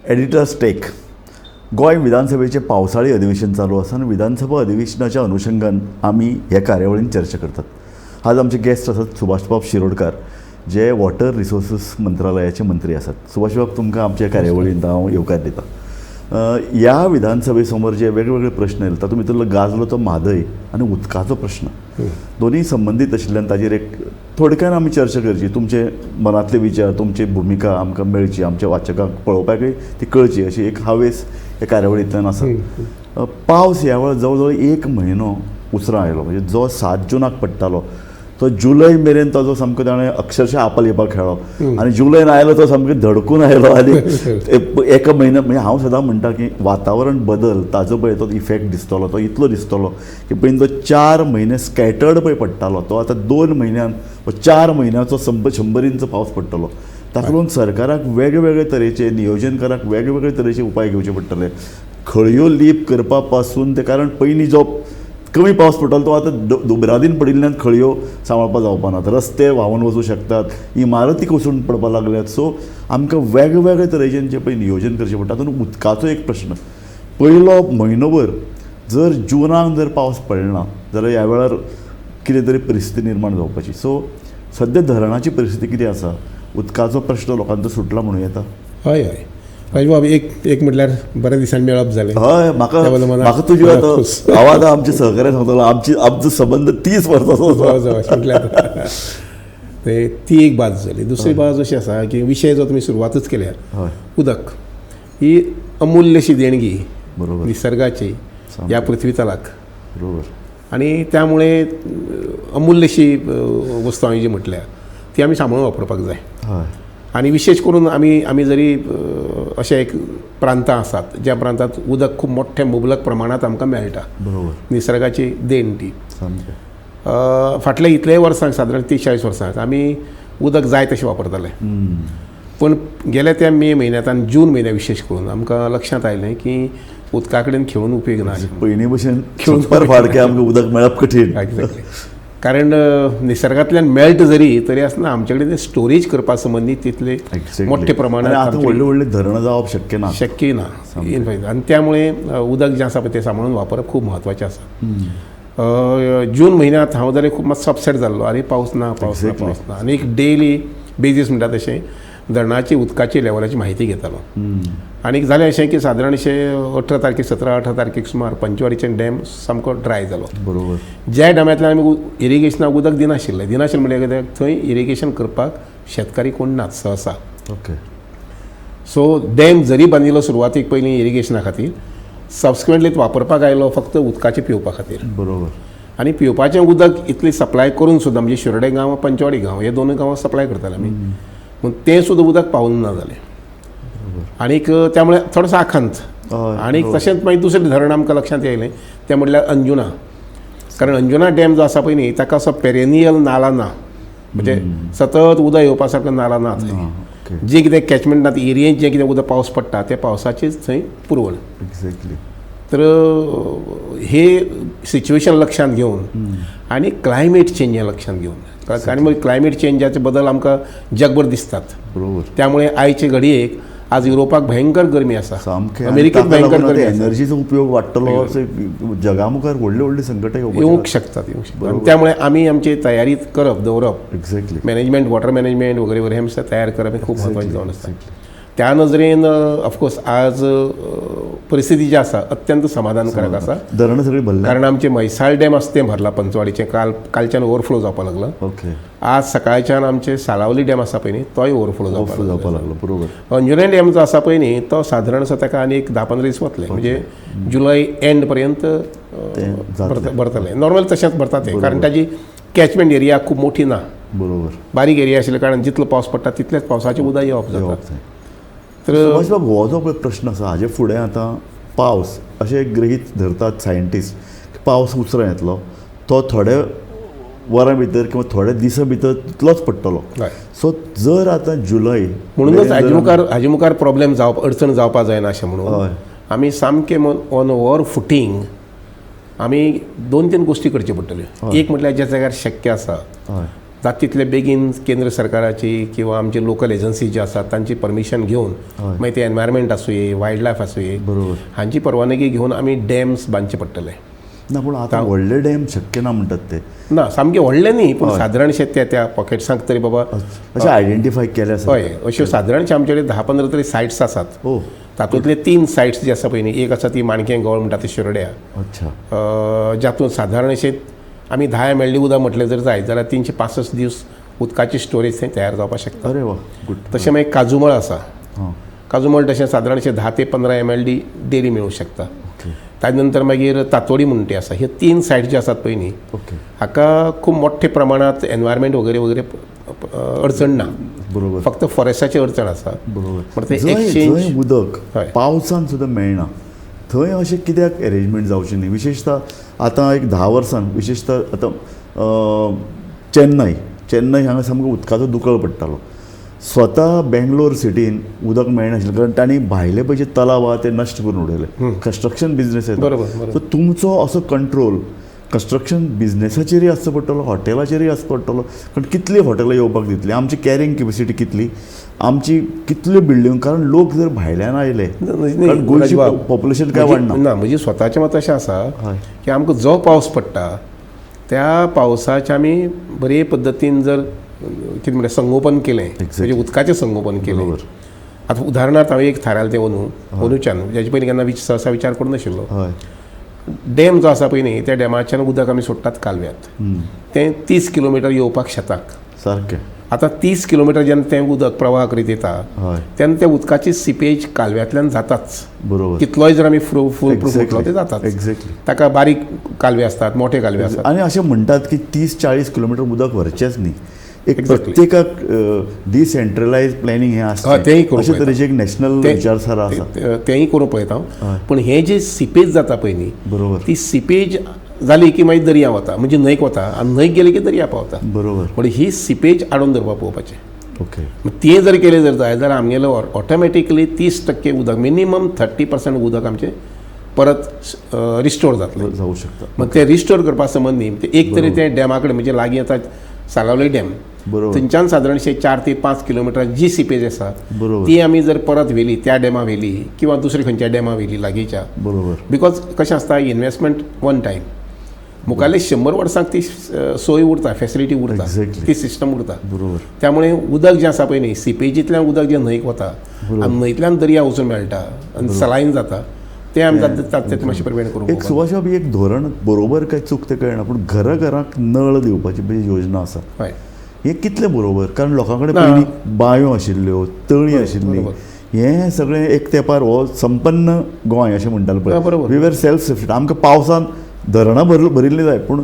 Editors take. Goa विधानसभेचे पावसाळी अधिवेशन चालू आसा आनी विधानसभा अधिवेशनाच्या अनुशंगान आमी ह्या कार्यावळीन चर्चा करतात. आज आमचे गेस्ट आसात सुभाष बाब शिरोडकार, जे वॉटर रिसोर्सीस मंत्रालयाचे मंत्री आसात. सुभाष बाब, तुमकां आमच्या कार्यावळींत हांव येवकार दिता. ह्या विधानसभे समोर जे वेगवेगळे प्रश्न येयले तातूंत भितरलो गाजलो तो म्हादय आनी उदकाचो प्रश्न. दोनूय संबंदीत आशिल्ल्यान ताजेर एक थोडक्यान आमी चर्चा करची. तुमचे मनांतले विचार, तुमची भुमिका आमकां मेळची, आमच्या वाचकांक पळोवपाकय ती कळची, अशी एक हावेस ह्या कार्यावळींतल्यान आसा. पावस ह्या वेळार जवळ जवळ 1 म्हयनो उसरां आयलो. म्हणजे जो 7 जुनाक पडटालो तो जुलय मेरेन ताजो सामको ताणें अक्षरशः आपल येवपाक खेळ्ळो. आनी जुलयन आयलो तो सामको धडकून आयलो. आनी 1 म्हयनो म्हणजे हांव सदां म्हणटा की वातावरण बदल ताजो पळय तो इफेक्ट दिसतलो, तो इतलो दिसतलो की पयलीं तो 4 म्हयने स्कॅटर्ड पळय पडटालो, तो आतां 2 म्हयन्यान 4 म्हयन्याचो 100 इंच पावस पडटलो. ताका लागून सरकाराक वेगवेगळे तरेचे, नियोजनकाराक वेगवेगळे तरेचे उपाय घेवचे पडटले. खळयो लीप करपा पासून ते, कारण पयलीं जो कमी पावस पडटालो तो आतां दुबरादीन पडिल्ल्यान खळयो सांबाळपा जावपा नात. रस्ते व्हांवून वचूं शकतात, इमारती कोसळून पडपाक लागल्यात. सो आमकां वेगवेगळे तरेचें जें पळय नियोजन करचें पडटा. तातूंत उदकाचो एक प्रश्न. पयलो म्हयनोभर जर जुनाक जर पावस पडना जाल्यार ह्या वेळार कितें तरी परिस्थिती निर्माण जावपाची. सो सद्या धरणाची परिस्थिती कितें आसा? उदकाचो प्रश्न लोकांचो सुटला म्हणूं येता? हय हय हय बाब, एक म्हटल्यार बऱ्या दिसांनी मेळप जालें. हय, म्हाका तुजी आवाज आमचे सहकार्य सांगतलो. आमचो संबंध 30 वर्सांचो म्हटल्यार ते ती एक बाजू जाली. दुसरी बाजू अशी आसा की विशय जो तुमी सुरवातच केल्यार, उदक ही अमूल्यशी देणगी बरोबर निसर्गाची ह्या पृथ्वी तलाक. बरोबर. आणि त्यामुळे अमूल्यशी वस्तू हांवें जी म्हटल्या ती आमी सांबाळून वापरपाक जाय. हय. आणि विशेष करून आमी जरी अशे एक प्रांतां आसात ज्या प्रांतांत उदक खूब मोठ्या मुबलक प्रमाणांत आमकां मेळटा. बरोबर. निसर्गाची देण ती. सामकें. फाटल्या इतलेय वर्सांक, सादारण 30-40 वर्सांक आमी उदक जाय तशें वापरताले. पण गेल्या त्या मे म्हयन्यांत आनी जून म्हयन्या विशेष करून आमकां लक्षांत आयलें की उदका कडेन खेळून उपयोग ना. पयलीं भशेन खेळून फाडके आमकां उदक मेळप कठीण. कारण निसर्गांतल्यान मेळटा जरी तरी आसतना आमचे कडेन स्टोरेज करपा संबंदी तितले मोठ्या प्रमाणांत आतां व्हडली धरणां जावप शक्य ना. शक्य ना इनफॅक्ट. आनी त्यामुळे उदक जें आसा पळय तें सांबाळून वापरप खूब म्हत्वाचें आसा. जून म्हयन्यांत हांव जाल्यार खूब मातसो अपसेट जाल्लो. आनी पावस ना. आनी एक डेली बेजीस म्हणटा तशें धरणाची उदकाची लेवलाची म्हायती घेतालो. आनी जालें अशें की सादारण अशें 17-18 तारखेक सुमार पंचवाडीचें डॅम सामको ड्राय जालो. बरोबर. ज्या डॅमांतल्यान आमी इरिगेशनाक उदक दिनाशिल्लें म्हणजे कित्याक थंय इरिगेशन करपाक शेतकारी कोण नात सहसा. ओके. सो डॅम जरी बांदिल्लो सुरवातीक पयलीं इरिगेशना खातीर, सबसिक्वेंटली वापरपाक आयलो फक्त उदकाचें पिवपा खातीर. बरोबर. आनी पिवपाचें उदक इतलें सप्लाय करून सुद्दां, म्हणजे शिरोडे गांव, पंचवाडी गांव हे दोनूय गांवां सप्लाय करताले आमी, पूण तें सुद्दां उदक पावूंक ना जालें. आनीक त्यामुळे थोडोसो आखंत. आनीक तशेंच मागीर दुसरें धरण आमकां लक्षांत येयलें तें म्हणल्यार अंजुना. कारण अंजुना डॅम जो आसा पळय न्ही, ताका असो पेरेनियल नाला ना. म्हणजे सतत उदक येवपा सारको नाला ना थंय. जे कितें कॅचमेंट ना एरियेंत जें कितें उदक पावस पडटा त्या पावसाचीच थंय पुरवण. एक्झॅक्टली. तर हे सिच्युएशन लक्षांत घेवन आनी क्लायमेट चेंज हें लक्षांत घेवन, कारण मग क्लायमेट चेंजाचे बदल आमकां जगभर दिसतात. बरोबर. त्यामुळे आयचे घडयेक आज युरोपाक भयंकर गरमी आसा, सामकें. अमेरिकेक भयंकर गरमी आसा. एनर्जीचो उपयोग वाडटलो, जगा मुखार व्हडली संकटां येवंक शकतात. त्यामुळे आमी आमची तयारी दवरप. एक्झॅक्टली. मॅनेजमेंट, वॉटर मॅनेजमेंट वगैरे वगैरे हे तयार करप हे खूब म्हत्वाचें जावन आसा. त्या नजरेन ऑफकोर्स आज परिस्थिती जी आसा अत्यंत समाधानकारक आसा. धरणां सगळीं भरल्या. कारण आमचें म्हैसाळ डॅम आसा तें भरला पंचवाडीचें. कालच्यान ओवरफ्लो जावपाक लागला. ओके. आज सकाळच्यान आमचें सालावली डॅम आसा पळय न्ही तोय ओवरफ्लो जावपाक लागलो. बरोबर. अंजुना डॅम जो आसा पळय न्ही तो सादारण आसा ताका आनी 10-15 दीस वतले. म्हणजे जुलय एंड पर्यंत भरतले. नॉर्मल तशेंच भरता तें, कारण ताजी कॅचमेंट एरिया खूब मोठी ना. बरोबर. बारीक एरिया आशिल्ल्या कारणान जितलो पावस पडटा तितलेच पावसाचें उदक येवप जाता. तर हो जो पळय प्रश्न आसा हाजे फुडें आतां पावस अशें गृहीत धरतात सायंटिस्ट, पावस उसरां येतलो, तो थोड्या वरां भितर किंवा थोड्या दिसां भितर तितलोच पडटलो. सो जर आतां जुलय, म्हणूनच हाजे मुखार प्रॉब्लेम अडचण जावपा जायना अशें म्हणून आमी सामकें ऑन ओवर फुटींग आमी 2-3 गोश्टी करच्यो पडटल्यो. एक म्हटल्यार ज्या जाग्यार शक्य आसा जाता तितले बेगीन केंद्र सरकाराची किंवा आमचे लोकल एजन्सी जे आसात तांची परमिशन घेवन मागीर ते एनवायरमेंट आसूये वायल्ड लायफ आसूये बरोबर हांची परवानगी घेवन आमी डॅम्स बांदचे पडटले. ना पूण आतां व्हडले डॅम शक्य ना म्हणटात ते ना सामके व्हडले न्ही पूण सादारणशे त्या पॉकेट्सांक तरी बाबा अशें आयडेंटिफाय केले आसा. हय अश्यो सादारणशे आमचे कडेन 10-15 तरी सायट्स आसात. ओ तातूंतले 3 सायट्स जे आसा पळय न्ही एक आसा ती माणकें गवळ म्हणटा ती शिरोड्या अच्छा जातूंत सादारणशे आमी 10 mld उदक म्हटलें जर जायत जाल्यार 365 दीस उदकाची स्टोरेज थंय तयार जावपाक शकता. अरे वा गुड. तशें मागीर काजूमळ आसा. हां काजूमळ तशें सादारणशे 10 ते 15 mld डेली मेळूंक शकता. ओके ताजे नंतर मागीर तातोडी म्हणून टी आसा. हे 3 सायट जे आसात पळय न्ही ओके हाका खूब मोठ्ठे प्रमाणांत एनवायरमेंट वगैरे वगैरे अडचण ना. बरोबर फक्त फॉरेस्टाची अडचण आसा. बरोबर पण ते जंय एक्सचेंज उदक हय. पावसान सुद्दां मेळना थंय अशें कित्याक अरेंजमेंट जावचें न्ही. विशेशता आतां एक 10 वर्सान विशेशता आतां चेन्नय हांगा सामको उदकाचो दुकळ पडटालो. स्वता बेंगलोर सिटीन उदक मेळनाशिल्लें कारण तांणी भायले पयशे तलाव आहा ते नश्ट करून उडयले. कन्स्ट्रक्शन बिजनेस बरोबर सो तुमचो असो कंट्रोल कन्स्ट्रक्शन बिजनेसाचेरय आसचो पडटलो हॉटेलाचेरय आसचो पडटलो कारण कितली हॉटेलां येवपाक दितली आमची कॅरिंग कॅपेसिटी कितली आमची कितल्यो बिल्डिंग कारण लोक जर भायल्यान आयले कारण गोंयची पॉप्युलेशन काय वाडना. ना म्हजें स्वताचें मत अशें आसा हय की आमकां जो पावस पडटा त्या पावसाचें आमी बरे पद्दतीन जर कितें म्हणटा संगोपन केलें म्हणजे उदकाचें संगोपन केलें. आतां उदाहरणार्थ हांवें एक थारायला तें अंदूच्यान हेजे पयलीं केन्ना सहसा विचार करूं नाशिल्लो. हय डॅम जो आसा पळय न्ही त्या डॅमाच्यान उदक आमी सोडटात कालव्यात तें 30 किलोमिटर येवपाक शेताक. सारकें आतां 30 किलोमिटर जेन्ना तें उदक प्रवाह करीत येता हय तेन्ना त्या उदकाची सिपेज कालव्यांतल्यान जाताच. बरोबर कितलोय जर आमी फूल प्रूफ उरलो ते जातात. एक्झॅक्टली ताका बारीक कालवे असतात मोठे कालवे असतात. आनी अशें म्हणटात की 30-40 किलोमिटर उदक व्हरचेंच न्ही एक Exactly. प्रत्येकाक डिसेंट्रलायज प्लॅनिंग हें आसता तेंय करूंक अशें तरेचें एक नॅशनल विचारधारा आसा. तेंय करूं पळयता हय. पूण हे जे सिपेज जाता पळय न्ही बरोबर ती सिपेज जाली की मागीर दर्या वता म्हणजे न्हंयक वता आनी न्हंयक गेली की दर्या पावता. बरोबर पण ही सिपेज आडोवन धरपाक पळोवपाचें. ओके तें जर केलें जर जाय जाल्यार आमगेलें ऑटोमॅटिकली 30% उदक मिनिमम 30% उदक आमचें परत रिस्टोर जातलें. जावं शकता. मग ते रिस्टोर करपा संबंद न्ही ते एक तरी ते डॅमा कडेन म्हणजे लागीं येता सालावली डॅम बरोबर थंयच्यान सादारणशे 4 ते 5 किलोमिटर जी सिपेज आसा बरोबर ती आमी जर परत व्हेली त्या डॅमा व्हेली किंवा दुसरी खंयच्या डॅमा व्हेली लागींच्या बरोबर बिकॉज कशें आसता इन्वेस्टमेंट वन टायम मुखाल्ले 100 वर्सांक ती सोय उरता फॅसिलिटी उरता Exactly. ती सिस्टम उरता. बरोबर त्यामुळे उदक जें आसा पळय न्ही सिपेजींतल्यान उदक जें न्हंयक वता आनी न्हंयतल्यान दर्या वचून मेळटा आनी सलायन जाता ते आमी जाता ते मातशें प्रिवेंट करूंक एक सुभाष बाबी एक धोरण बरोबर काय चूक ते कळना पूण घराघराक नळ दिवपाची पळय योजना आसा हय हें कितलें बरोबर कारण लोकां कडेन पयलीं बांयो आशिल्ल्यो तळी आशिल्ली बरोबर. हें सगळें एक तेंपार हो संपन्न गोंय अशें म्हणटाले पळय बरोबर. वी वर सेल्फ सफिशियंट आमकां पावसान धरणां भरिल्लीं जाय पूण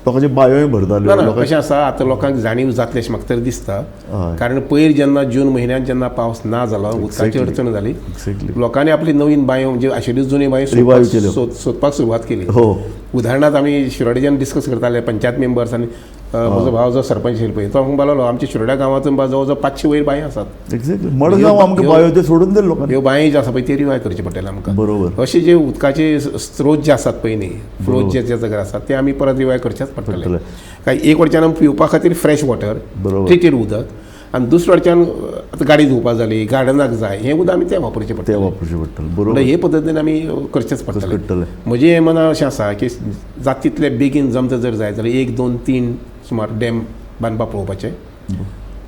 लोकांचे बांयोय भरताल्यो ना लोकांचे कशें आसा आतां लोकांक जाणीव जातली अशें म्हाका तरी दिसता. हय. कारण पयर जेन्ना जून म्हयन्यांत जेन्ना पावस ना जालो उदकाची Exactly. अडचण जाली एक्झॅक्टली लोकांनी आपली नवीन बांयो म्हणजे आशिल्ल्यो जुन्यो Revive बांयो केल्यो. सोदपाक सुरवात केली. हो उदाहरणार्थ आमी शिरोडेच्यान डिस्कस करताले पंचायत मेंबर्स आनी म्हजो भाव जो सरपंच आशिल्लो पळय तो म्हाका म्हणपाक आमच्या शिरोड्या गांवांतून जवळ जवळ 500 वयर बांयो आसात. एक्झॅक्टली मडगांव आमकां बांयो ते सोडून दिले लोकांनी. ह्यो बांयो ज्यो आसा पळय ते रिवाय करचे पडटले आमकां. बरोबर अशे जे उदकाचे स्त्रोत जे आसात पळय न्ही फ्लोज जे जाग्यार आसात ते आमी परत रिवाय करचेच पडटले. पडटले. काय एक वटच्यान पिवपा खातीर फ्रेश वॉटर बरोबर. ट्रिटेड उदक आनी दुसऱ्या वटच्यान आतां गाडी धुवपाक जाली गार्डनाक जाय हें उदक आमी तें वापरचें ते पडटलें. वापरचें पडटलें म्हणल्यार बरोबर हे पद्दतीन आमी करचेच पडटलें. करतले म्हजें मना अशें आसा की जाता तितले बेगीन जमता जर जाय जाल्यार 1, 2, 3 सुमार डॅम बांदपाक पळोवपाचें.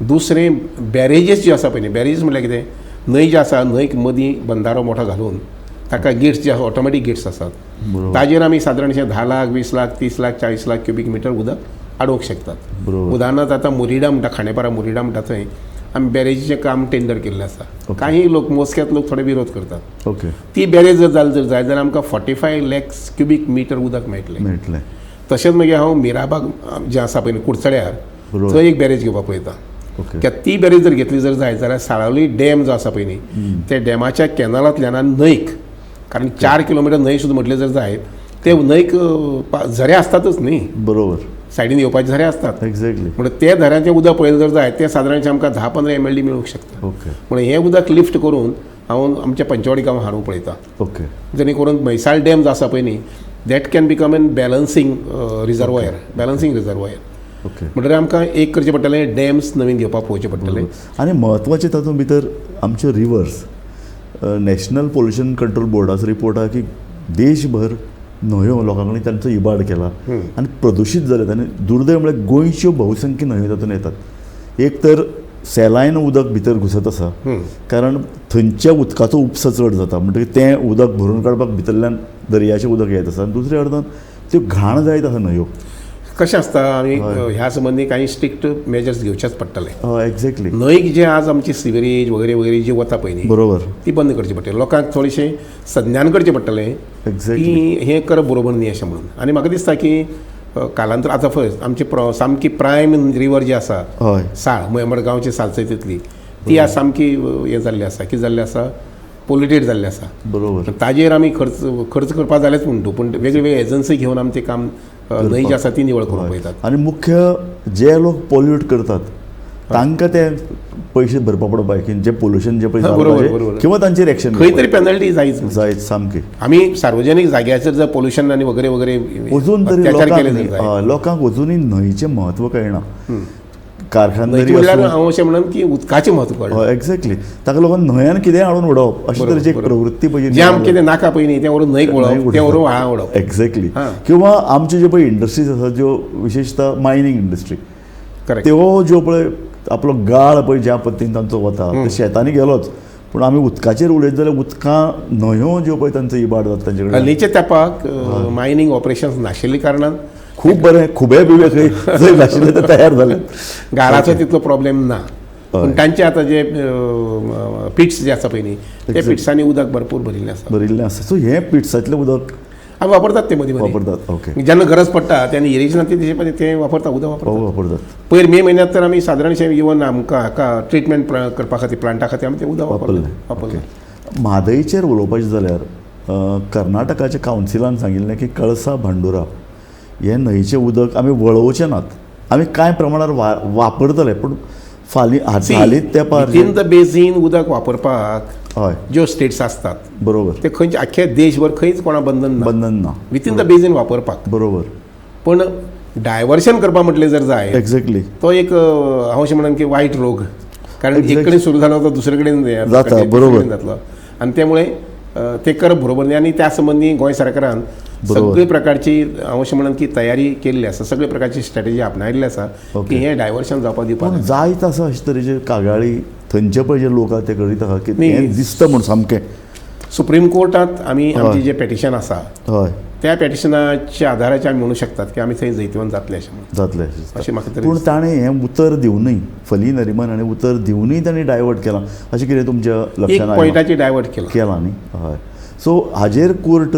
दुसरें बॅरेजीस ज्यो आसा पळय न्ही बॅरेजीस म्हळ्यार कितें न्हंय जी आसा न्हंयक मदीं बंदारो मोठो घालून ताका गेट्स जे आसा ऑटोमॅटीक गेट्स आसात बरोबर ताजेर आमी सादारणशे 10 लाख 20 लाख 30 लाख 40 लाख क्युबीक मिटर उदक अडोवंक शकतात. बरोबर उदाहरणार्थ आतां मुरिडा म्हणटा खांडेपारा मुरिडा म्हणटा थंय आमी बॅरेजीचें काम टेंडर केल्लें आसा. Okay. काही लोक मोजक्यात लोक थोडे विरोध करतात. ओके ती बॅरेज जर जाय जाल्यार आमकां 45 लाख क्युबीक मिटर उदक मेळटलें. मेळटलें तशेंच मागीर हांव मिराबाग जें आसा पळय कुडचड्यार बरोबर थंय एक बॅरेज घेवपाक पळयता. ओके कित्याक ती बॅरेज जर घेतली जर जाय जाल्यार साळावली डॅम जो आसा पळय न्ही त्या डॅमाच्या कॅनलांतल्यान आनी न्हंयक कारण 4 किलोमिटर न्हंय सुद्दां म्हटलें जर जायत ते न्हंयक झरे आसतातच न्ही बरोबर सायडीन येवपाचे झरे आसतात. एक्झॅक्टली म्हणून ते झऱ्यांचें उदक पळयलें जर जाय तें सादारणशें आमकां 10-15 mld मेळूंक शकता. ओके म्हणून हें उदक लिफ्ट करून हांव आमच्या पंचवाडी गांवांत हाडूंक पळयता. ओके जेणे करून म्हैसाळ डॅम जो आसा पळय न्ही that can become an balancing reservoir okay. म्हणटकीर आमकां एक करचें पडटलें, डॅम्स नवीन घेवपाक पळोवचें पडटलें. आनी म्हत्वाचें तातूंत भितर आमच्यो रिवर्स. नॅशनल पोल्युशन कंट्रोल बोर्डाचो रिपोर्ट आहा की देशभर न्हंयो लोकां कडेन तांचो इबाड केला आनी प्रदूशीत जाल्यात. आनी दुर्दैव म्हळ्यार गोंयच्यो भोवसंख्य न्हंयो तातूंत येतात. एक तर सेलायन उदक भितर घुसत आसा कारण थंयच्या उदकाचो उपसा चड जाता म्हणटकीर तें उदक भरून काडपाक भितरल्यान दर्याचें उदक येत आसा. आनी दुसऱ्या अर्थान त्यो घाण जायत आसा न्हंयो. कशें आसता आमी ह्या संबंदी काही स्ट्रिक्ट मेजर्स घेवचेच पडटले. एक्झॅक्टली. न्हंयक जे आज आमची सिवरेज वगैरे वगैरे जी वता पळय न्ही बरोबर. ती बंद करची पडटली. लोकांक थोडेशें संज्ञान करचें पडटलें एक्झॅक्टली. की हें करप बरोबर न्ही अशें म्हणून. आनी म्हाका दिसता की कालांतर आतां फर्स्ट आमची सामकी प्रायम रिवर जी आसा हय. साळ मडगांवची सालसयतली ती आज सामकी हें जाल्ली आसा. कितें जाल्लें आसा, पोल्युटेड जाल्लें आसा. बरोबर. ताजेर आमी खर्च करपा जालेच म्हणटू, पूण वेगवेगळे एजन्सी घेवन आमी तें काम न्हंय जी आसा ती निवळ करूंक पळयतात. आनी मुख्य जे लोक पोल्यूट करतात तांकां ते पयशे भरपा पडपाक की जे पोल्युशन जे पळय बरोबर. किंवा तांचेर एक्शन खंय तरी पेनल्टी जायच. जायत सामकी. आमी सार्वजनीक जाग्याचेर जर पोल्युशन आनी वगैरे वगैरे अजून तरी अत्याचार केले जायत. लोकांक अजुनूय न्हंयचें म्हत्व कळना. कारखानदारी म्हणल्यार हांव अशें म्हणन की उदकाचें म्हत्व कळना. एक्झॅक्टली. ताका लागून न्हंयान कितें हाडून उडोवप अशे तरेची एक प्रवृत्ती जें पळय आमकां कितें नाका पळय न्ही तें व्हरून न्हंयक उडोवप, तें व्हरून व्हाळां उडोवप. एक्झॅक्टली. हां. किंवा आमच्यो ज्यो पळय इंडस्ट्रीज आसात ज्यो विशेषतः मायनींग इंडस्ट्री करेक्ट. त्यो ज्यो पळय आपलो गाळ पळय ज्या पद्दतीन तांचो वता ते शेतांनी गेलोच पूण आमी उदकाचेर उलयत जाल्यार उदकां न्हंयो ज्यो पळय तांचो इबाड जाता तांचे कडेन हालींच्या तेंपाक मायनींग ऑपरेशन्स नाशिल्ल्या कारणान खूब बरें खुबे बिबे खंय जंय नाशिल्ले ते तयार जाले. गाळाचो तितलो प्रॉब्लेम ना. पूण तांचे आतां जे पिट्स जे आसा पळय न्ही ते पिट्सांनी उदक भरपूर भरिल्लें आसा. भरिल्लें आसा. सो हें पिट्सांतलें उदक आमी वापरतात ते मदीं मदीं. वापरतात. ओके. जेन्ना गरज पडटा तेन्ना इरिगेशनान तें वापरता, उदक वापरता. वापरतात. पयर मे म्हयन्यांत तर आमी सादारणशें इवन आमकां हाका ट्रिटमेंट करपा खातीर प्लांटा खातीर आमी तें उदक वापरलें. म्हादईचेर उलोवपाचें जाल्यार कर्नाटकाच्या कावन्सिलान सांगिल्लें की कळसा भांडुरा हें न्हंयचें उदक आमी वळोवचें नात. आमी कांय प्रमाणात वापरतले पूण हालींच तेंपार इन द बेजीन उदक वापरपाक हय ज्यो स्टेट्स आसतात बरोबर ते खंयचे आख्या देशभर खंयच कोणा बंधन ना. विथीन द बेजीन वापरपाक. बरोबर. पण डायवर्शन करपा म्हटलें जर जाय एक्झॅक्टली. तो एक हांव अशें म्हणन की वायट रोग. कारण एक कडेन सुरू जालो तो दुसरे कडेन जाता. बरोबर. जातलो आनी त्यामुळे ते करप बरोबर न्ही. आनी त्या संबंधी गोंय सरकारान सगळे प्रकारची हांव अशें म्हणन की तयारी केल्ली आसा, सगळे प्रकारची स्ट्रॅटेजी आपणायल्ली आसा की हें डायवर्शन जावपाक दिवपाक पूण जायत आसा अशे तरेचे कागाळी थंयचे पळय जे लोक आसा ते करीत आहा की हें दिसता म्हूण सामकें. सुप्रीम कोर्टांत आमी आमची जें पेटिशन आसा हय त्या पेटिशनाच्या आधाराचेर आमी म्हणू शकतात की आमी थंय जैतवन जातले अशें म्हणून. जातलें अशें म्हाका तरी पूण ताणें हें उतर दिवनय फली नरिमन हाणें उतर दिवनय ताणें डायवर्ट केलां अशें कितें तुमच्या एक लक्षांत आयलां? पॉयंटाचेर डायवर्ट केला. केलां न्ही. हय. सो हाजेर कोर्ट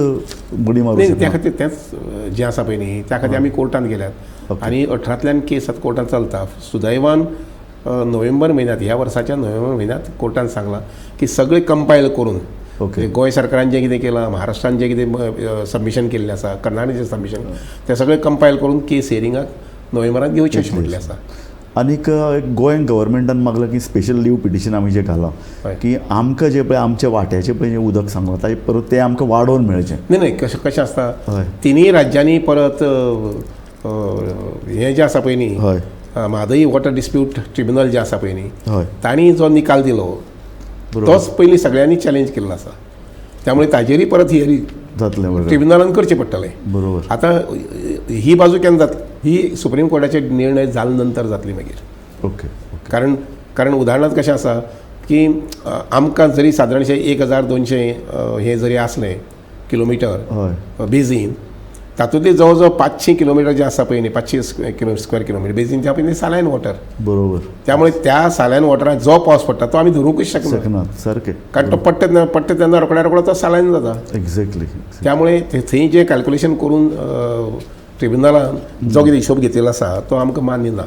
बडी मारूं नाही, त्या शकना. खातीर तेंच जें आसा पळय न्ही त्या खातीर आमी कोर्टांत गेल्यात आनी 18तल्यान केस आतां कोर्टांत चलता. सुदैवान नोव्हेंबर म्हयन्यांत ह्या वर्साच्या नोव्हेंबर म्हयन्यांत कोर्टान सांगलां की सगळें कंपायल करून ओके. गोंय सरकारान जें कितें केलां, महाराष्ट्रान जें कितें सबमिशन केल्लें आसा, कर्नाटकाचें सबमिशन तें सगळें कंपायल करून केस हियरिंगाक नोव्हेंबरांत घेवचें अशें म्हटलें आसा. आनीक गोंय गव्हर्मेंटान मागलां की स्पेशल लीव पिटिशन आमी जें घालां हय. की आमकां जें पळय आमच्या वाट्याचें पळय जें उदक सांगलां ताजें परत तें आमकां वाडोवन मेळचें. नाही कशें आसता हय. तिनूय राज्यांनी परत हें जें आसा पळय न्ही हय म्हादई वॉटर डिस्प्यूट ट्रिब्युनल जें आसा पळय न्ही हय तांणी जो निकाल दिलो बरोबर तोच पयलीं सगळ्यांनी चॅलेंज केल्लो आसा. त्यामुळे ताजेरय परत हियरिंग जातलें बरोबर. ट्रिब्युनलान करचें पडटलें. बरोबर. आतां ही बाजू केन्ना जाता, ही सुप्रीम कोर्टाचे निर्णय जाले नंतर जातली मागीर. ओके. कारण उदाहरणार्थ कशें आसा की आमकां जरी सादारणशें 1200 हे जरी आसलें किलोमिटर हय बेजीन तातूंतली जवळ जवळ 500 किलोमिटर जे आसा पळय न्ही 500 स्क्वेअर किलोमिटर बेजीन जे पळय सालायन वॉटर. बरोबर. त्यामुळे त्या सालायन वॉटरांत जो पावस पडटा तो आमी धरूंकच शकना. शकनात सारकें. कारण तो पडटा तेन्ना रोखड्या तो सालायन जाता. एक्झॅक्टली. त्यामुळे थंय जें कॅल्क्युलेशन करून ट्रिब्युनलान जो कितें हिशोब घेतिल्लो आसा तो आमकां मान्य ना.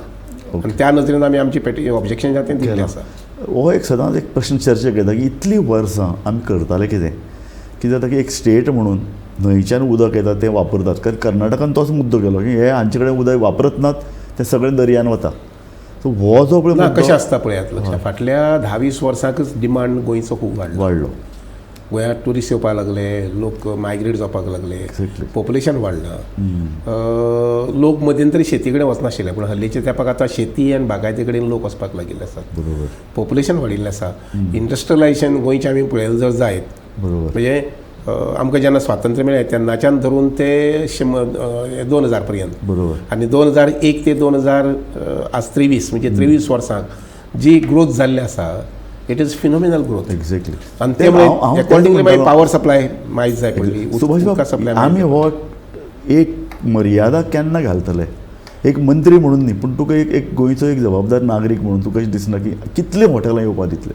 आनी त्या नदरेन आमी आमची ऑब्जेक्शन जें तें दिल्लें आसा. हो एक सदांच एक प्रश्न चर्चेक येता की इतलीं वर्सां आमी करताले कितें जाता की एक स्टेट म्हणून न्हंयच्यान उदक येता तें वापरतात. कारण कर्नाटकान तोच मुद्दो केलो की हे हांचे कडेन उदक वापरत नात तें सगळें दर्यान वता. सो हो जो पळय ना कशें आसता पळयात लक्षात फाटल्या 10-20 वर्सांकच डिमांड गोंयचो खूब वाडलो. गोंयांत ट्युरिस्ट येवपाक लागले, लोक मायग्रेट जावपाक लागले, Exactly. पॉप्युलेशन वाडलां. लोक मध्यंतरी शेती कडेन वचनाशिल्ले, पूण हल्लीच्या तेंपाक आतां शेती आनी बागायती कडेन लोक वचपाक लागिल्ले आसात. बरोबर पॉप्युलेशन वाडिल्लें आसा. इंडस्ट्रियलायझेशन गोंयचें आमी पळयलें जर जायत बरोबर म्हणजे आमकां जेन्ना स्वातंत्र्य मेळ्ळें तेन्नाच्यान धरून ते 2000 पर्यंत बरोबर आनी 2001 ते 2000 आज 23 म्हणजे 23 वर्सांक जी ग्रोथ जाल्ली आसा it is phenomenal growth. Exactly आनी त्यामुळे अकॉर्डिंगली मागीर पॉवर सप्लाय माहीत जाय पडली, सुभाष उदका बाब, सप्लाय आमी हो एक मर्यादा केन्ना घालतले एक मंत्री म्हणून न्ही, पूण तुका एक गोंयचो एक जबाबदार नागरीक म्हणून तुका अशें दिसना की कितले हॉटेलां येवपाक दितले,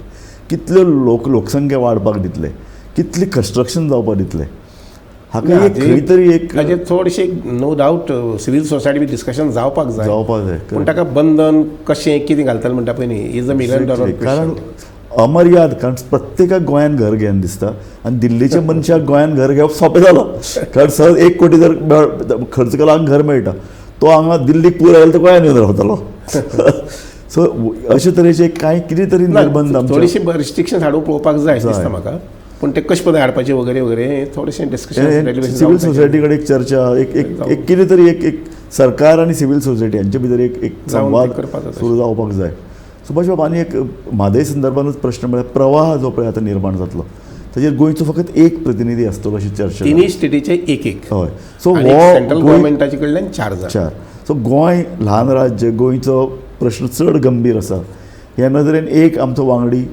कितल्यो लोकसंख्या वाडपाक दितले, कितले कन्स्ट्रक्शन जावपाक दितले, हाका एक खंय तरी एक हाजेर चडशे no doubt civil society be discussion जावपाक जाय. जावपाक पूण जाय. ताका बंधन कशें कितें घालतले म्हणटा पळय न्ही इज अ $1,000,000 कारण अमर्याद, कारण प्रत्येकाक गोंयान घर घेवन दिसता आनी दिल्लीच्या मनशाक गोंयान घर घेवप सोंपें जालां. कारण सहज 1 कोटी जर खर्च केलो हांगा घर मेळटा, तो हांगा दिल्लीक पुरो आयलो तो गोंयान येवन रावतलो. सो अशे तरेचे कांय कितें तरी निर्बंध आमचे थोडीशी रिस्ट्रिक्शन हाडून पळोवपाक जाय अशें दिसता म्हाका. पूण ते कशे पळय हाडपाचे वगैरे वगैरे थोडेशें डिस्कशन सिवील सोसायटी कडेन एक चर्चा एक कितें तरी एक सरकार आनी सिवील सोसायटी हांचे भितर एक संवाद सुरू जावपाक जाय. सुभाष बाब, आनी एक म्हादय संदर्भानूच प्रश्न म्हळ्यार प्रवाह जो पळय आतां निर्माण जातलो ताचेर गोंयचो फकत एक प्रतिनिधी आसतलो अशी चर्चा. तिनूय स्टेटीचे एक हय. सो हो सेंट्रल गव्हर्मेंटाचे कडल्यान 4 जाय. 4. सो गोंय ल्हान राज्य, गोंयचो प्रश्न चड गंभीर आसा, ह्या नदरेन एक आमचो वांगडी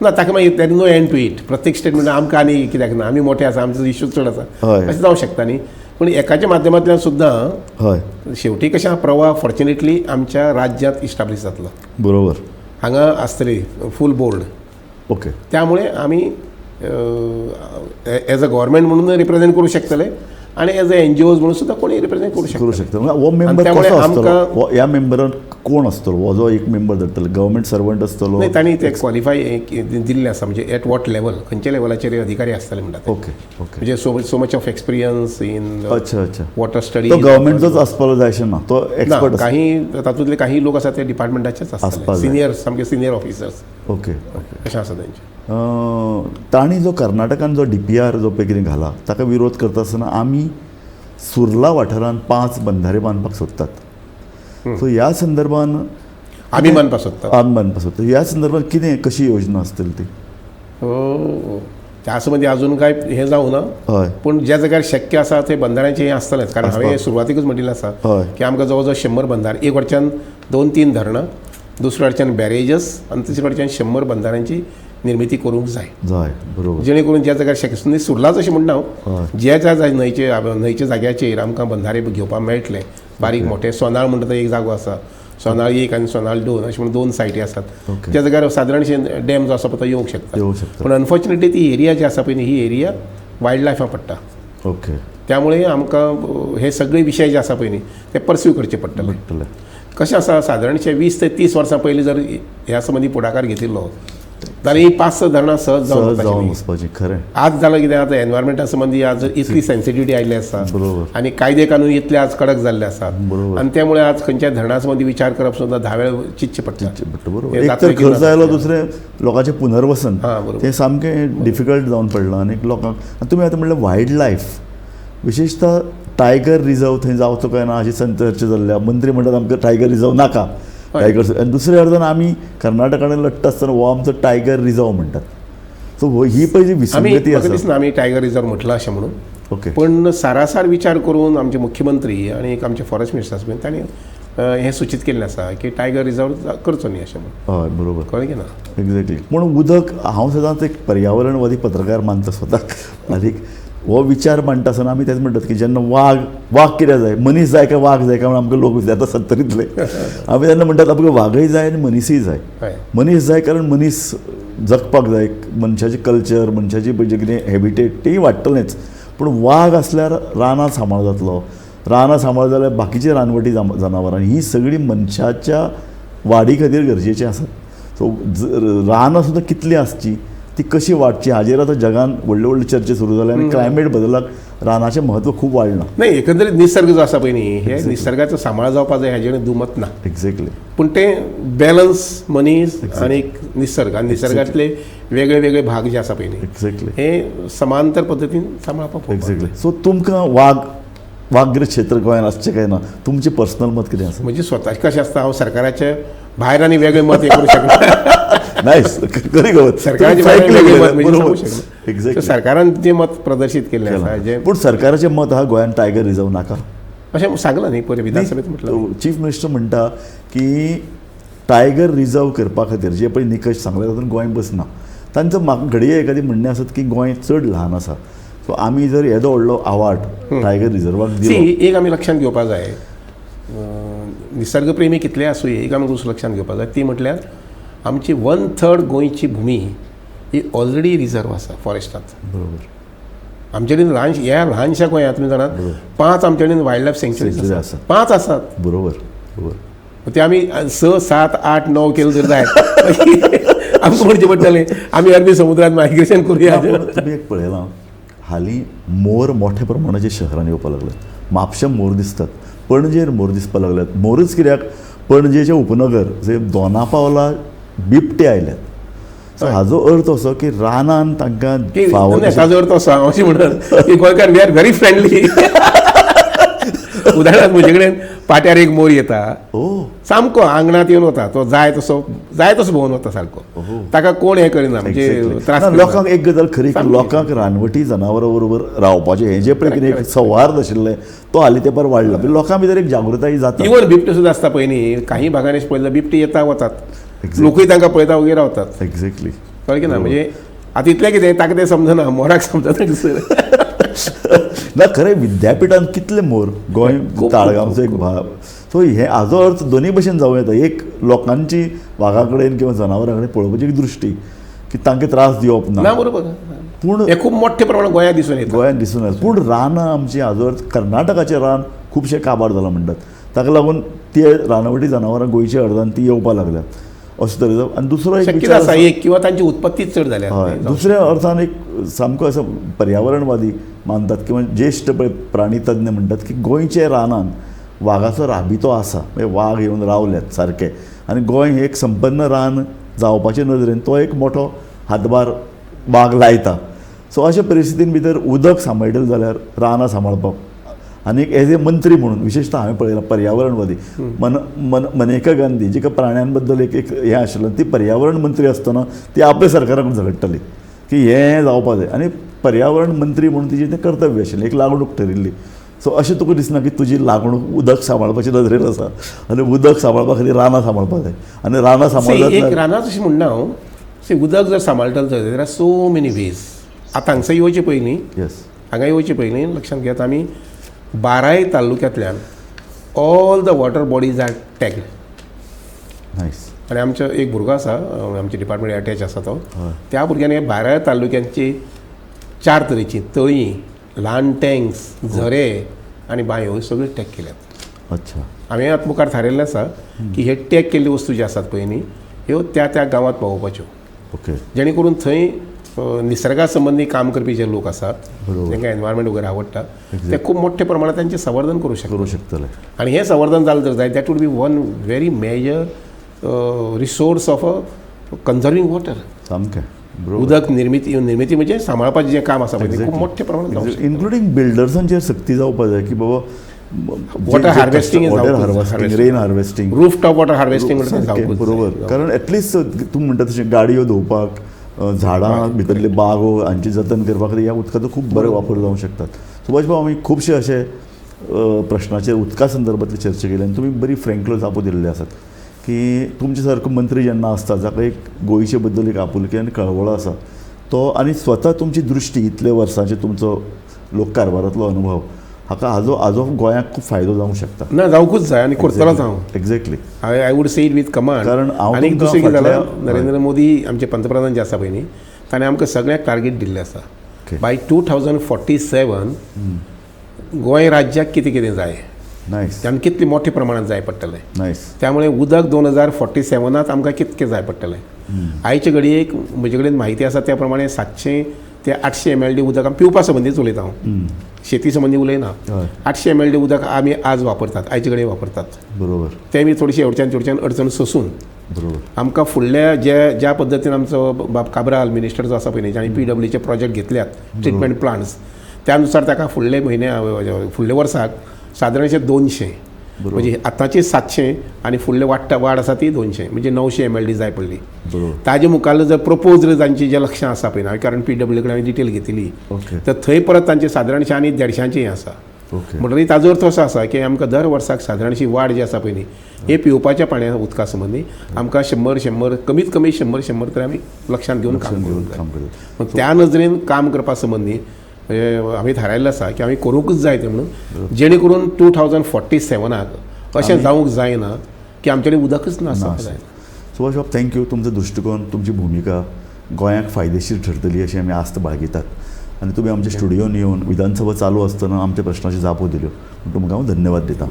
ना ताका मागीर there no end to it. प्रत्येक स्टेटमेंट आमकां आनी कित्याक ना आमी मोठे आसा आमचो इश्यू चड आसा हय. अशें जावं शकता न्ही. पूण एकाच्या माध्यमांतल्यान सुद्दां हय शेवटी कशें प्रवाह फॉर्च्युनेटली आमच्या राज्यांत इस्टाब्लीश जातलो. बरोबर. हांगा आसतली फूल बोर्ड. ओके. त्यामुळे आमी एज अ गव्हर्मेंट म्हणून रिप्रेझेंट करू शकतले आणि एज अ NGOज म्हणून सुद्धा कोणी रिप्रेझेंट करू करू शकता. शकता. हो मेंबर त्यामुळे कसो आसतलो, आमकां ह्या मेंबरान कोण आसतलो, हो जो एक मेंबर धरतलो गव्हर्मेंट सर्वंट आसतलो? नाही तांणी ते क्वॉलिफाय दिल्ले आसा म्हणजे एट वॉट लेवल खंयच्या लेवलाचेर अधिकारी आसतले म्हणटात. Okay okay. म्हणजे so much of experience in अच्छा अच्छा. Water study. तो गव्हर्मेंटचोच आसपालो जाय अशें ना, तो एक्सपर्ट आसा. काही तातूंतले काही लोक आसात ते डिपार्टमेंटाचेच आसपाक आसतले, जाय. सिनियर सामके सिनियर ऑफिसर्स ओके ओके. अशें आसा तेंचे. तांणी जो कर्नाटकान जो DPR जो पळय कितें घाला ताका विरोध करता आसतना आमी सुर्ला वाठारांत 5 बंधारे बांदपाक सोदतात. सो ह्या संदर्भान आमी मानपाक सोदता. आमी बांदपाक सोदतात. ह्या संदर्भान कितें कशी योजना आसतली ती? त्या संबंधी अजून काय हे जाऊ ना. हय पूण ज्या जाग्यार शक्य आसा ते बंधाऱ्यांचे हे आसतलेच. कारण हांवें सुरवातीकूच म्हणिल्लें आसा हय. की आमकां जवळ जवळ 100 बंधार, एक वाटच्यान 2-3 धरणां, दुसऱ्या वाटच्यान बॅरेजस आनी तिसऱ्या वाटच्यान 100 बंधाऱ्यांची निर्मिती करूंक जाय. जाय. बरोबर. जेणे करून ज्या जाग्यार शक्य म्हणजे सुरलाच अशें म्हणना हांव, हय. ज्या ज्या न्हंयचे जाग्याचेर आमकां बंधारे घेवपाक मेळटले बारीक मोठे. सोनाळ म्हणटा तो एक जागो आसा, सोनाळ 1 आनी सोनाळ 2 अशें म्हणून 2 सायटी आसात. ओके. ज्या जाग्यार सादारणशें डॅम जो आसा पळय तो येवंक शकता. येवंक शकता. पूण अनफॉर्च्युनेटली ती एरिया जी आसा पळय न्ही ही एरिया वायल्ड लायफा पडटा. ओके. त्यामुळे आमकां हे सगळे विशय जे आसा पळय न्ही ते परस्यू करचे पडटले. मेळटलें. कशें आसा सादारणशे 20 ते 30 वर्सां पयलीं जर ह्या संबंधी पुढाकार घेतिल्लो जाल्यार ही 5-6 धरणां सहज सहज जावन जावन वचपाचें. खरें. आज जालां कितें आतां एनवायरमेंटा संबंधी आज इतली सेन्सिटिव्हिटी आयिल्ली आसा बरोबर. आनी कायदे कानून इतले आज कडक जाल्ले आसात बरोबर. आनी त्यामुळे आज खंयच्या धरणा संबंधी विचार करप सुद्दां 10 वेळ चिंतचे पडटा. बरोबर. हे एक जातलें तर की खर्च ना आयलो, दुसरें लोकांचें पुनर्वसन हां, बरोबर. तें सामकें डिफिकल्ट जावन पडलां आनी लोकांक. आनी तुमी आतां म्हणलें वायल्ड लायफ, विशेशतः टायगर रिजर्व थंय जावचो काय ना अशी चर्चा जाल्ल्या. मंत्री म्हणटात आमकां टायगर रिजर्व नाका. टायगर आनी दुसऱ्या अर्दान आमी कर्नाटकान लडटा आसतना हो आमचो टायगर रिजर्व म्हणटात. सो ही पळय जी आमी विसंगती म्हाका आसा. दिसना आमी टायगर रिजर्व म्हटलां अशें म्हणून. ओके. पण सारासार विचार करून आमचे मुख्यमंत्री आणि एक आमचे फॉरेस्ट मिनिस्टर्स बीन तांणी हे सूचित केल्लें आसा की टायगर रिजर्व करचो न्ही अशें म्हणून. हय बरोबर. कळ्ळें की ना. एक्झॅक्टली. पूण उदक हांव सदांच एक पर्यावरणवादी पत्रकार मानता स्वताक. आनीक हो विचार मांडटा आसतना आमी तेच म्हणटात की जेन्ना वाघ कितें जाय, मनीस जाय काय वाघ जाय काय म्हणून आमकां लोक विचारता 70तले. आमी तेन्ना म्हणटात आमकां वाघय जाय आनी मनीसय जाय. हय. मनीस जाय कारण मनीस जगपाक जाय, मनशाचें कल्चर, मनशाची पळय जें कितें हॅबिटेट तेंय वाडटलेंच. पूण वाघ आसल्यार रानां सांबाळ जातलो, रानां सांबाळ जाल्यार बाकीची रानवटी जनावरां ही सगळीं मनशाच्या वाडी खातीर गरजेचीं आसात. सो रानां सुद्दां कितलीं आसची, ती कशी वाडची हाजेर आतां जगान व्हडले व्हडले चर्चे सुरू जाल्या आनी क्लायमेट बदलाक रानाचें म्हत्व खूब वाडलां. नाही एकंदरीत निसर्ग जो आसा पळय न्ही हे निसर्गाचो सांबाळ जावपाक जाय हाजेर दुमत ना. एक्झॅक्टली. पूण ते बॅलन्स मनीस आनी निसर्ग आनी निसर्गांतले वेगळे वेगळे भाग जे आसा पळय न्ही एक्झॅक्टली हे समांतर पद्दतीन सांबाळपाक पळोवपाक एक्झॅक्टली. सो तुमकां वाग्र क्षेत्र गोंयांत आसचें काय ना, तुमचें पर्सनल मत कितें आसा? म्हणजे स्वताचें कशें आसता हांव सरकाराच्या भायर आनी वेगळें मत हे करूं शकना. नायस, खरी गवत. सरकाराच्या भायर वेगळें मत म्हणजे सांगूं शकना. So exactly. सरकारान जें मत प्रदर्शीत केल्लें आसा जें पूण सरकाराचें मत आहा गोंयांत टायगर रिझर्व नाका. अशें सांगलां न्ही पयलीं विधानसभेंत म्हटलं. चीफ मिनिस्टर म्हणटा की टायगर रिझर्व करपा खातीर जे पळय निकश सांगले तातूंत गोंय बसना. तांचं म्हाका घडये एखादी म्हणणें आसत की गोंय चड ल्हान आसा, सो आमी जर येदो व्हडलो आवाट टायगर रिझर्वाक दिलो. एक आमी लक्षांत घेवपाक जाय, निसर्ग प्रेमी कितले आसूं एक आमी गोश्ट लक्षांत घेवपाक जाय, ती म्हटल्यार आमची 1/3 गोंयची भुमी ही ऑलरेडी रिझर्व आसा फॉरेस्टांत. बरोबर. आमचे कडेन ह्या ल्हानशा गोंयांत तुमी जाणात 5 आमचे कडेन वायल्ड लायफ सँक्चुरीज Sanctuary आसात. आसात. 5 आसात. बरोबर बरोबर. ते आमी 6, 7, 8, 9 केलं जर जाय आमकां म्हणचें पडटलें आमी अरबी समुद्रांत मायग्रेशन करुया. पूण तुमी एक पळयलां हालीं मोर मोठ्या प्रमाणाचे शहरांत येवपाक लागल्यात. म्हापश्यां मोर दिसतात, पणजेर मोर दिसपाक लागल्यात. मोरच कित्याक पणजेचें उपनगर जे दोना पावला बिबटे आयल्यात. सो हाजो अर्थ असो की रानान तांकां फावो तशें- ताजो अर्थ असो हांव अशें म्हणत की गोंयकार वी आर व्हेरी फ्रेंडली. उदाहरणार्थ म्हजे कडेन पाट्यार एक मोर येता, सामको आंगणात येवन वता, तो जाय तसो भोंवन वता सारको. ताका कोण हें करिना म्हणजे Exactly. त्रास ना, करिना. लोकांक एक गजाल खरी की लोकांक रानवटी जनावरां बरोबर रावपाचें हें जे पळय कितें एक संवाद आशिल्लें तो हालीं तेंपार वाडला. म्हणजे लोकां भितर एक जागृताय जाता. इवन बिबटे सुद्दां आसता पळय न्ही, काही भागांनी अशें पळयलें बिबटे येता वतात, Exactly. लोकूय तांकां पळयता वगैरे रावतात. एक्झॅक्टली. कळ्ळें की ना, म्हणजे आतां इतलें कितें ताका तें समजना, मोराक समजना दुसरें. ना खरें विद्यापिठांत कितले मोर गोंय ताळगांवचो एक भाग. सो हे हाजो अर्थ दोनी भशेन जावं येता. एक लोकांची वाघा कडेन किंवा जनावरां कडेन पळोवपाची एक दृश्टी की तांकां त्रास दिवप ना ना. बरोबर. पूण हे खूब मोठ्या प्रमाणात गोंयांत दिसून येता. गोंयांत दिसून येता. पूण रानां आमची हाजो अर्थ कर्नाटकाचें रान खुबशे काबार जालां म्हणटात. ताका लागून ते रानवटी जनावरां गोंयच्या अर्दान ती येवपाक लागल्यात अशे तरेचो. आनी दुसरो एक शक्य विचार आसा आसा- एक किंवा तांची उत्पत्ती चड जाल्या. हय, दुसऱ्या अर्थान एक सामको असो पर्यावरणवादी मानतात किंवा ज्येश्ठ प्राणी तज्ञ म्हणटात की गोंयचे रानान वाघाचो राबितो आसा. म्हणजे वाघ येवन रावल्यात सारके आनी गोंय हे एक संपन्न रान जावपाचे नदरेन तो एक मोठो हातभार वाघ लायता. सो अशा परिस्थितीन भितर उदक सांबाळटलें जाल्यार रानां सांबाळपाक आनी एक एज ए मंत्री म्हणून विशेषतः हांवें पळयलां पर्यावरणवादी मनेका गांधी जिका प्राण्यां बद्दल एक हें आशिल्लें, ती पर्यावरण मंत्री आसतना ती आपल्या सरकाराक झगडटाली की हें जावपा जाय आनी पर्यावरण मंत्री म्हणून तिजें तें कर्तव्य आशिल्लें, एक लागणूक ठरिल्ली. सो अशें तुका दिसना की तुजी लागणूक उदक सांबाळपाची नदरेन आसा आनी उदक सांबाळपा खातीर रानां सांबाळपाक जाय आनी रानां एक सांबाळटात रानांत अशें म्हणना हांव, उदक जर सांबाळटलें जाल्यार there are so many ways. आतां हांगसर येवचे पयलीं येस हांगा येवचे पयलीं लक्षांत घेयात आमी 12 तालुक्यांतल्यान all the water bodies are tagged. Nice. आनी आमचो एक भुरगो आसा, आमचे डिपार्टमेंट अटॅच आसा तो, हय. त्या भुरग्यान हे 12 तालुक्यांची 4 तरेची तळीं, ल्हान टँक्स, झरे आनी बांयो ह्यो सगळ्यो टॅग केल्यात. अच्छा. हांवें आतां मुखार थारयल्लें आसा की हे टॅग केल्ल्यो वस्तू ज्यो आसात पळय न्ही ह्यो त्या गांवांत पावोवपाच्यो, ओके. जेणे करून थंय निसर्गा संबंधी काम करपी जे लोक आसात बरोबर. तांकां एनवायरमेंट वगैरे आवडटा ते खूब मोठ्या प्रमाणात तांचें संवर्धन करूं शकतले. आनी हें संवर्धन जालें तर जाय that would be one very major resource of a conserving water. सामकें बरोबर. उदक निर्मिती म्हणजे सांबाळपाचें जें काम आसा पळय तें खूब मोठ्या प्रमाणात जावंक शकता. इन्क्लुडींग बिल्डर्सांचेर सक्ती जावपाक जाय की बाबा water harvesting rain harvesting, roof top water harvesting बरोबर. कारण एटलिस्ट तूं म्हणटा तशें गाडयो धुवपाक, झाडां भितरले बागो हांची जतन करपा खातीर ह्या उदकाचो खूब बरो वापर जावंक शकतात. सुभाष भाऊ, आमी खुबशे अशे प्रश्नाचेर उदका संदर्भांतली चर्चा केली आनी तुमी बरी फ्रँकलो जापो दिल्ले आसात की तुमचे सारको मंत्री जेन्ना आसता जाका एक गोंयचे बद्दल एक आपुलकी आनी कळवळो आसा तो आनी स्वता तुमची दृश्टी इतले वर्सांचे तुमचो लोक कारबारांतलो अनुभव हाजो गोंयाक खूब फायदो जावंक शकता. ना जावंकूच जाय आनी करतलोच हांव. Exactly. I would say it with command. कारण हांव आनी तुमकां दुसरें कितें जालां, फाटल्या- नरेंद्र मोदी आमचे पंतप्रधान जे आसा पळय न्ही ताणें आमकां सगळ्यांक टार्गेट दिल्लें आसा. बाय 2047 गोंय राज्याक कितें कितें जाय नायस. आनी कितले मोठ्या प्रमाणात जाय पडटलें. नायस. त्यामुळे उदक 2047 आमकां कितकें जाय पडटलें. आयचे घडयेक म्हजे कडेन म्हायती आसा त्या प्रमाणे 700 ते 800 MLD उदक आमी पिवपा संबंदीच उलयता हांव, शेती संबंदी उलयना. 800 MLD उदक आमी आज वापरतात, आयचे घडये वापरतात. बरोबर. ते बी थोडीशी एवढच्यान अडचण सोसून बरोबर आमकां फुडल्या ज्या पद्दतीन आमचो बाब काब्राल मिनिस्टर जो आसा पळय न्ही जाणी PWचे प्रोजेक्ट घेतल्यात ट्रिटमेंट प्लांट्स त्यानुसार ताका फुडले फुडल्या वर्साक सादारणशे 200 म्हणजे आतांचे 700 आनी फुडले वाड आसा ती 200 म्हणजे 900 MLD जाय पडली. बरोबर ताजे मुखार जर प्रपोज तांची जे लक्षां आसा पळय ना कारण PW कडेन डिटेल घेतली ओके तर थंय परत तांचे सादारणशे आनी 150 आसा. ओके म्हणटरी ताजो अर्थ असो आसा की आमकां दर वर्साक सादारणशी वाड जी आसा पळय न्ही हे पिवपाच्या पाण्या उदका संबंदी आमकां 100 कमीत कमी 100 तरी आमी लक्षांत घेवन काम घेऊन करूंक जाय. काम करतात. मग त्या नजरेन काम करपा संबंदी आमी थारायल्लें आसा की आमी करूंकच जाय तें म्हणून जेणे करून 2047 अशें जावंक जायना की आमचे कडेन उदकच नासपाक जाय. सुभाष बाब थँक्यू. तुमचो दृश्टिकोन तुमची भुमिका गोंयाक फायदेशीर ठरतली अशी आमी आस्त बाळगितात आणि तुम्ही आमच्या स्टुडिओन येवन विधानसभा चालू असताना आमच्या प्रश्नाची जापो दिल्यो म्हणून तुमकां हांव धन्यवाद दिता.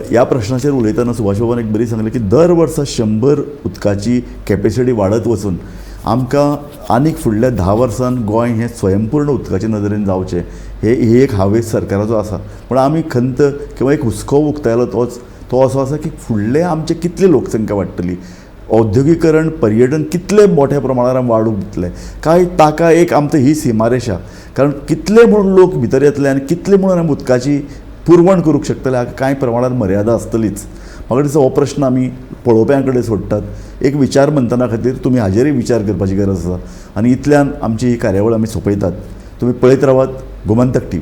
ह्या प्रश्नाचेर उलयतना सुभाष बाबान एक बरी सांगलें की दर वर्सा 100 उदकाची कॅपेसिटी वाडत वचून आमकां आनीक फुडल्या 10 वर्सान गोंय हें स्वयंपूर्ण उदकाच्या नदरेन जावचें ही एक हावेस सरकाराचो आसा. पूण आमी खंत किंवा एक हुस्को उक्तायलो तो असो आसा की फुडले आमचे कितली लोकसंख्या वाडटली, औद्योगिकरण पर्यटन कितले मोठ्या प्रमाणार आमी वाडूंक दितले काय ताका एक आमचो ही सीमारेषा कारण कितले म्हणून लोक भितर येतले आनी कितले म्हणून आमी उदकाची पुरवण करूंक शकतले हाका कांय प्रमाणात मर्यादा आसतलीच. म्हाका दिसता हो प्रश्न आमी पळोवप्यां कडेन सोडटात. एक विचार मंथना खातीर तुमी हाजेरय विचार करपाची गरज आसा आनी इतल्यान आमची ही कार्यावळ आमी सोंपयतात. तुमी पळयत रावात गोमंतक TV.